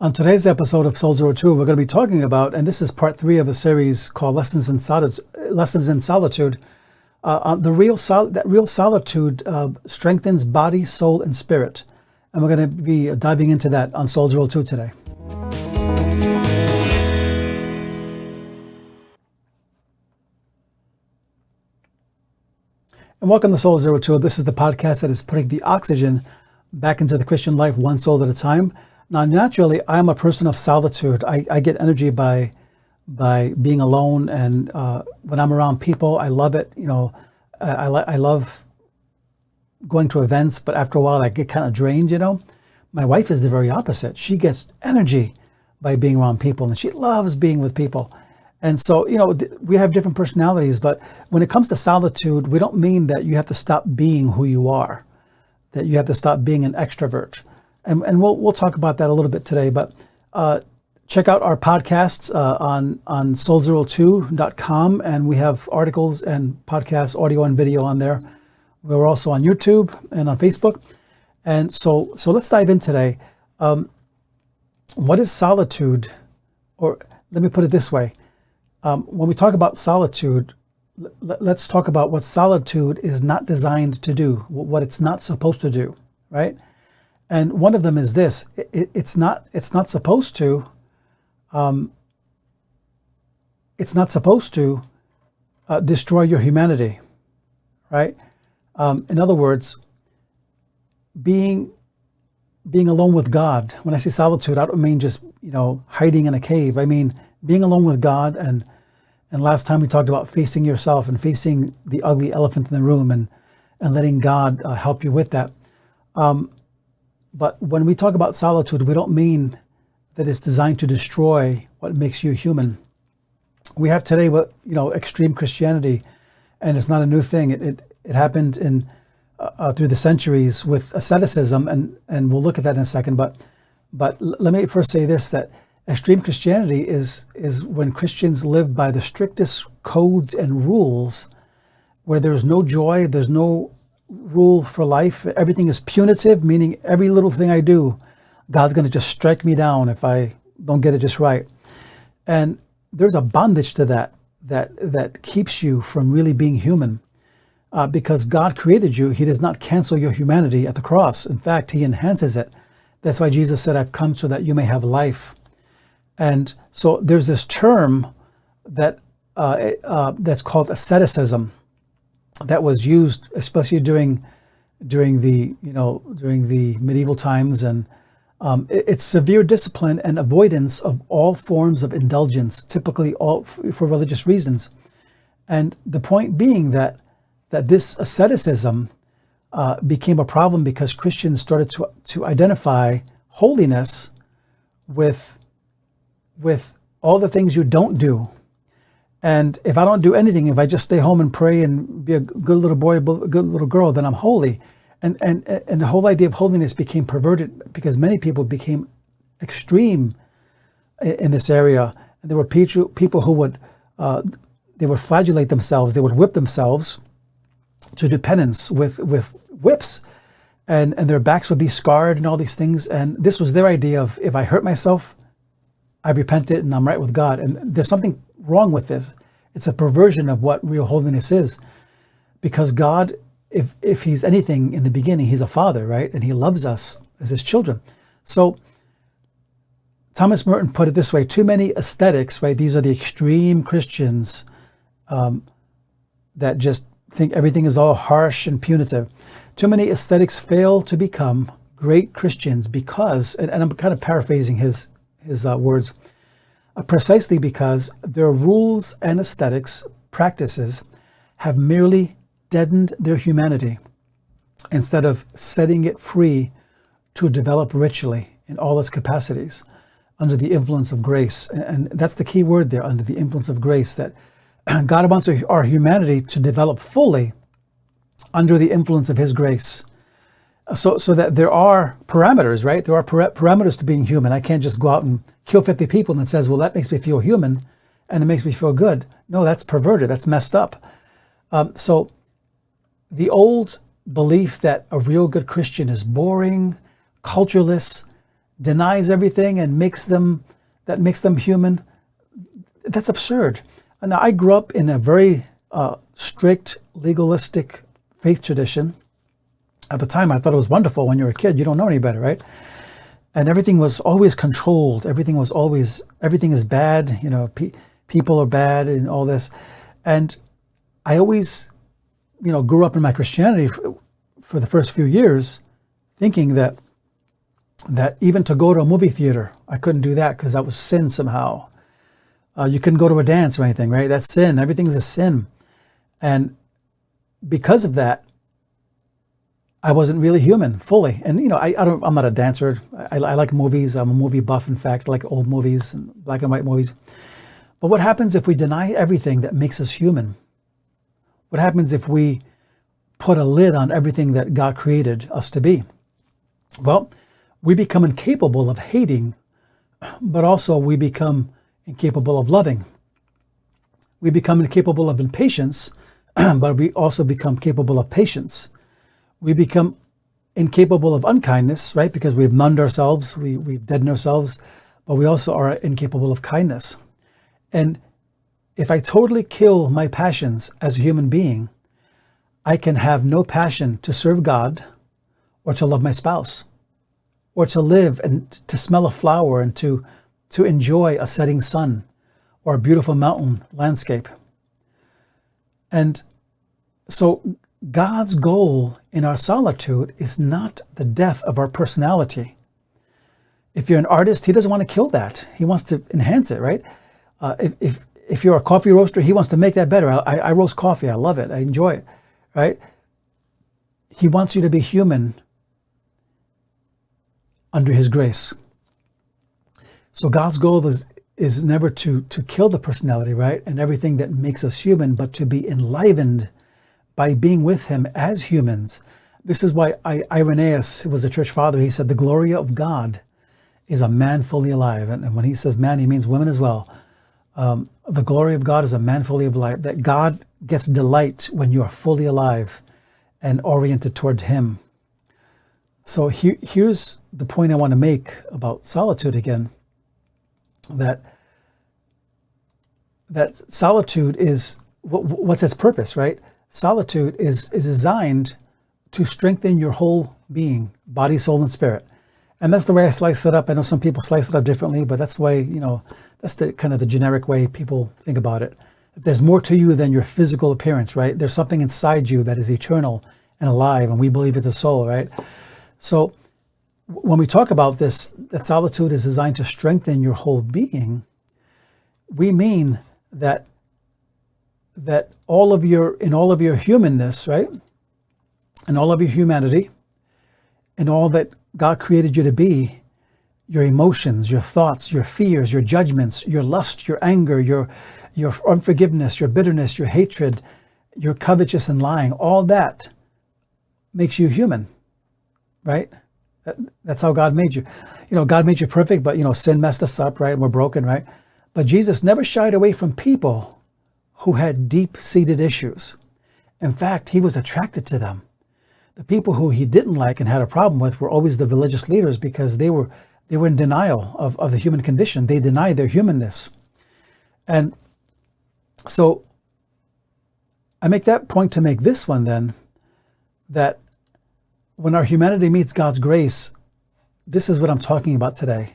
On today's episode of Solitude, we're going to be talking about, and this is part 3 of a series called Lessons in Solitude. That real solitude strengthens body, soul, and spirit. And we're going to be diving into that on Solitude today. And welcome to Solitude. This is the podcast that is putting the oxygen back into the Christian life, one soul at a time. Now, naturally, I'm a person of solitude. I get energy by being alone, and when I'm around people, I love it. You know, I love going to events, but after a while, I get kind of drained. You know, my wife is the very opposite. She gets energy by being around people, and she loves being with people. And so, you know, we have different personalities, but when it comes to solitude, we don't mean that you have to stop being who you are, that you have to stop being an extrovert. And we'll talk about that a little bit today, but check out our podcasts on soul02.com, and we have articles and podcasts, audio and video on there. We're also on YouTube and on Facebook. And so let's dive in today. What is solitude? Or let me put it this way. When we talk about solitude, let's talk about what solitude is not designed to do, what it's not supposed to do, right? And one of them is this: it's not supposed to. It's not supposed to destroy your humanity, right? In other words, being alone with God. When I say solitude, I don't mean just hiding in a cave. I mean being alone with God. And last time we talked about facing yourself and facing the ugly elephant in the room, and letting God help you with that. But when we talk about solitude, we don't mean that it's designed to destroy what makes you human. We have today extreme Christianity, and it's not a new thing. It happened in through the centuries with asceticism, and we'll look at that in a second. But let me first say this: that extreme Christianity is when Christians live by the strictest codes and rules, where there's no joy, there's no rule for life. Everything is punitive, meaning every little thing I do, God's going to just strike me down if I don't get it just right. And there's a bondage to that keeps you from really being human. Because God created you, He does not cancel your humanity at the cross. In fact, He enhances it. That's why Jesus said, "I've come so that you may have life." And so there's this term that that's called asceticism, that was used especially during the medieval times, and it's severe discipline and avoidance of all forms of indulgence, typically all for religious reasons. And the point being that this asceticism became a problem because Christians started to identify holiness with all the things you don't do. And if I don't do anything, if I just stay home and pray and be a good little boy, good little girl, then I'm holy. And the whole idea of holiness became perverted because many people became extreme in this area. And there were people who would flagellate themselves, they would whip themselves to do penance with whips, and their backs would be scarred and all these things. And this was their idea of, if I hurt myself, I've repented and I'm right with God. And there's something wrong with this. It's a perversion of what real holiness is, because God, if He's anything in the beginning, He's a father, right? And He loves us as His children. So Thomas Merton put it this way: too many ascetics, right? These are the extreme Christians that just think everything is all harsh and punitive. Too many ascetics fail to become great Christians because, and I'm kind of paraphrasing his words, precisely because their rules and aesthetics practices have merely deadened their humanity instead of setting it free to develop richly in all its capacities under the influence of grace. And that's the key word there, under the influence of grace, that God wants our humanity to develop fully under the influence of His grace. So that there are parameters, right? There are parameters to being human. I can't just go out and kill 50 people and it says, well, that makes me feel human and it makes me feel good. No, that's perverted. That's messed up. So the old belief that a real good Christian is boring, cultureless, denies everything and makes them human, that's absurd. Now, I grew up in a very strict, legalistic faith tradition. At the time, I thought it was wonderful. When you're a kid, you don't know any better, right? And everything was always controlled. Everything is bad. You know, people are bad and all this. And I always, grew up in my Christianity for the first few years, thinking that even to go to a movie theater, I couldn't do that because that was sin somehow. You couldn't go to a dance or anything, right? That's sin. Everything's a sin. And because of that, I wasn't really human fully. And, I'm not a dancer. I like movies. I'm a movie buff, in fact. I like old movies and black and white movies. But what happens if we deny everything that makes us human? What happens if we put a lid on everything that God created us to be? Well, we become incapable of hating, but also we become incapable of loving. We become incapable of impatience, but we also become capable of patience. We become incapable of unkindness, right? Because we've numbed ourselves, we've deadened ourselves, but we also are incapable of kindness. And if I totally kill my passions as a human being, I can have no passion to serve God or to love my spouse or to live and to smell a flower and to enjoy a setting sun or a beautiful mountain landscape. And so God's goal in our solitude is not the death of our personality. If you're an artist, he doesn't want to kill that. He wants to enhance it, right? If you're a coffee roaster, he wants to make that better. I roast coffee. I love it. I enjoy it, right? He wants you to be human under his grace. So God's goal is never to kill the personality, right? And everything that makes us human, but to be enlivened by being with him as humans. This is why Irenaeus, who was the church father, he said, the glory of God is a man fully alive. And when he says man, he means women as well. The glory of God is a man fully alive, that God gets delight when you are fully alive and oriented toward him. So here's the point I want to make about solitude again, that solitude is, what's its purpose, right? Solitude is designed to strengthen your whole being, body, soul, and spirit. And that's the way I slice it up. I know some people slice it up differently, but that's the way, that's the kind of the generic way people think about it. There's more to you than your physical appearance, right? There's something inside you that is eternal and alive, and we believe it's a soul, right? So when we talk about this, that solitude is designed to strengthen your whole being, we mean that in all of your humanness, right? In all of your humanity, in all that God created you to be, your emotions, your thoughts, your fears, your judgments, your lust, your anger, your unforgiveness, your bitterness, your hatred, your covetous and lying, all that makes you human, right? That's how God made you. God made you perfect, but sin messed us up, right? And we're broken, right? But Jesus never shied away from people who had deep-seated issues. In fact, he was attracted to them. The people who he didn't like and had a problem with were always the religious leaders, because they were in denial of the human condition. They denied their humanness. And so I make that point to make this one then, that when our humanity meets God's grace, this is what I'm talking about today.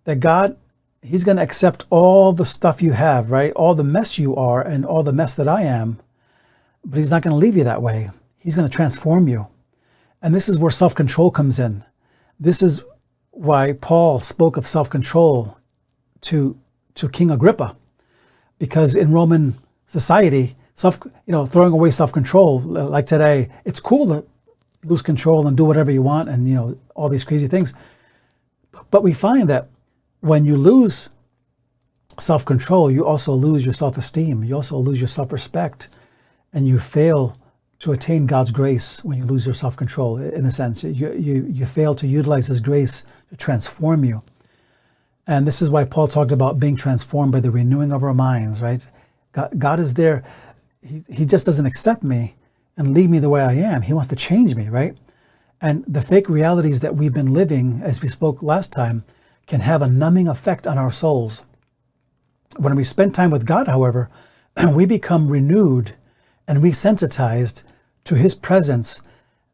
That God, he's going to accept all the stuff you have, right? All the mess you are and all the mess that I am. But he's not going to leave you that way. He's going to transform you. And this is where self-control comes in. This is why Paul spoke of self-control to King Agrippa. Because in Roman society, throwing away self-control, like today, it's cool to lose control and do whatever you want and, all these crazy things. But we find that when you lose self-control, you also lose your self-esteem. You also lose your self-respect, and you fail to attain God's grace when you lose your self-control. In a sense, you fail to utilize his grace to transform you. And this is why Paul talked about being transformed by the renewing of our minds, right? God is there. He just doesn't accept me and leave me the way I am. He wants to change me, right? And the fake realities that we've been living, as we spoke last time, can have a numbing effect on our souls. When we spend time with God, however, we become renewed and resensitized to His presence,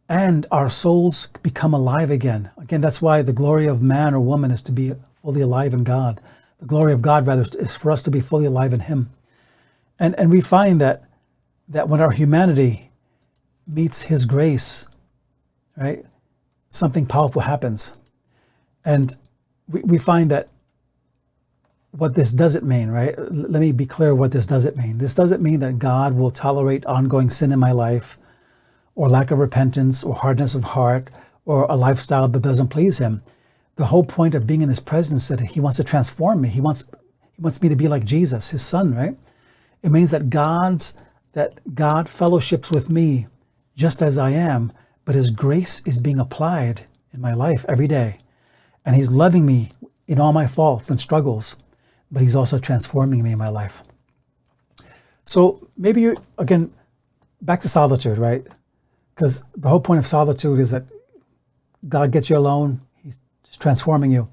and our souls become alive again. Again, that's why the glory of man or woman is to be fully alive in God. The glory of God, rather, is for us to be fully alive in Him. And we find that when our humanity meets His grace, right, something powerful happens. And we find that what this doesn't mean, right? Let me be clear what this doesn't mean. This doesn't mean that God will tolerate ongoing sin in my life, or lack of repentance, or hardness of heart, or a lifestyle that doesn't please Him. The whole point of being in His presence is that He wants to transform me. He wants me to be like Jesus, His Son, right? It means that God fellowships with me just as I am, but His grace is being applied in my life every day. And He's loving me in all my faults and struggles, but He's also transforming me in my life. So maybe again, back to solitude, right? Because the whole point of solitude is that God gets you alone, He's transforming you.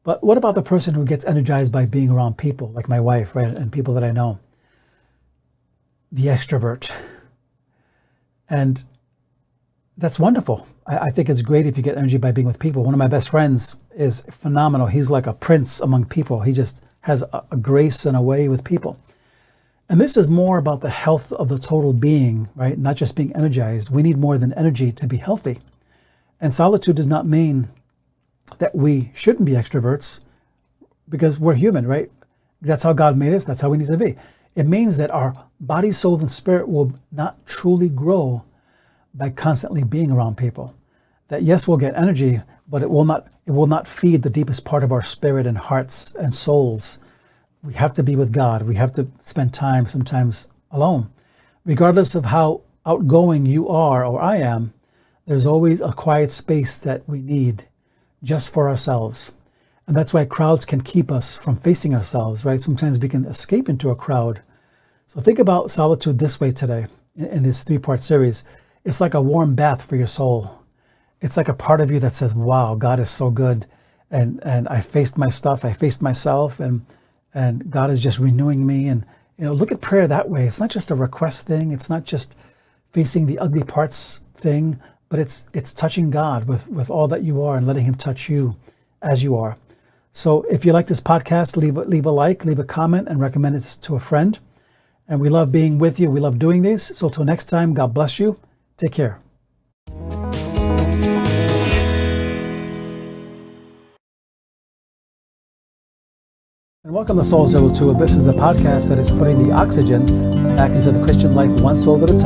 But what about the person who gets energized by being around people, like my wife, right, and people that I know? The extrovert. And that's wonderful. I think it's great if you get energy by being with people. One of my best friends is phenomenal. He's like a prince among people. He just has a grace and a way with people. And this is more about the health of the total being, right? Not just being energized. We need more than energy to be healthy. And solitude does not mean that we shouldn't be extroverts, because we're human, right? That's how God made us. That's how we need to be. It means that our body, soul, and spirit will not truly grow by constantly being around people. That yes, we'll get energy, but it will not feed the deepest part of our spirit and hearts and souls. We have to be with God. We have to spend time sometimes alone. Regardless of how outgoing you are or I am, there's always a quiet space that we need just for ourselves. And that's why crowds can keep us from facing ourselves, right? Sometimes we can escape into a crowd. So think about solitude this way today in this 3-part series. It's like a warm bath for your soul. It's like a part of you that says, wow, God is so good. And I faced my stuff, I faced myself, and God is just renewing me. And look at prayer that way. It's not just a request thing. It's not just facing the ugly parts thing, but it's touching God with all that you are and letting Him touch you as you are. So if you like this podcast, leave a like, leave a comment, and recommend it to a friend. And we love being with you. We love doing these. So till next time, God bless you. Take care. And welcome to Soul Solitude. This is the podcast that is putting the oxygen back into the Christian life one soul at a time.